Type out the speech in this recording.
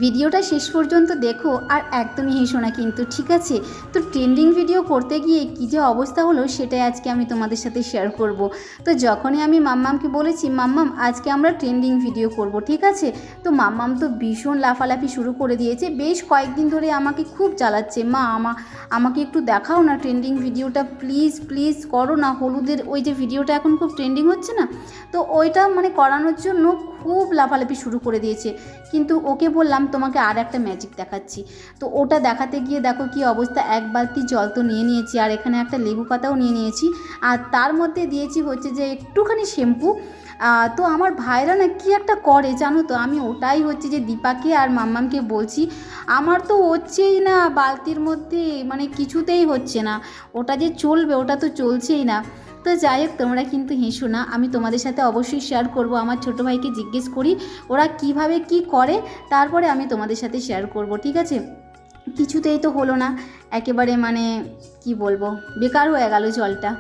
ভিডিওটা শেষ পর্যন্ত দেখো আর একদমই হেসো না কিন্তু, ঠিক আছে? তো ট্রেন্ডিং ভিডিও করতে গিয়ে কী যে অবস্থা হলো সেটাই আজকে আমি তোমাদের সাথে শেয়ার করব। তো যখনই আমি মাম্মামকে বলেছি মাম্মাম আজকে আমরা ট্রেন্ডিং ভিডিও করব, ঠিক আছে, তো মাম্মাম তো ভীষণ লাফালাফি শুরু করে দিয়েছে। বেশ কয়েকদিন ধরে আমাকে খুব জ্বালাচ্ছে, মা আমাকে একটু দেখাও না ট্রেন্ডিং ভিডিওটা, প্লিজ প্লিজ করো না, হলুদের ওই যে ভিডিওটা এখন খুব ট্রেন্ডিং হচ্ছে না, তো ওইটা মানে করানোর জন্য খুব লাফালাফি শুরু করে দিয়েছে। কিন্তু ওকে বললাম তোমাকে আর একটা ম্যাজিক দেখাচ্ছি। তো ওটা দেখাতে গিয়ে দেখো কি অবস্থা, এক বালতি জল তো নিয়ে নিয়েছি আর এখানে একটা লেবু পাতাও নিয়ে নিয়েছি, আর তার মধ্যে দিয়েছি হচ্ছে যে একটুখানি শ্যাম্পু। তো আমার ভাইরা না কি একটা করে জানো তো, আমি ওটাই হচ্ছে যে দীপাকে আর মাম্মামকে বলছি, আমার তো হচ্ছেই না বালতির মধ্যে, মানে কিছুতেই হচ্ছে না, ওটা যে চলবে ওটা তো চলছেই না। তো যাই হোক, তোমরা কিন্তু হেসো না, আমি তোমাদের সাথে অবশ্যই শেয়ার করব। আমার ছোটো ভাইকে জিজ্ঞেস করি ওরা কিভাবে কি করে, তারপরে আমি তোমাদের সাথে শেয়ার করব, ঠিক আছে? কিছুতেই তো হলো না, একেবারে মানে কি বলবো, বেকার হয়ে গেল জলটা।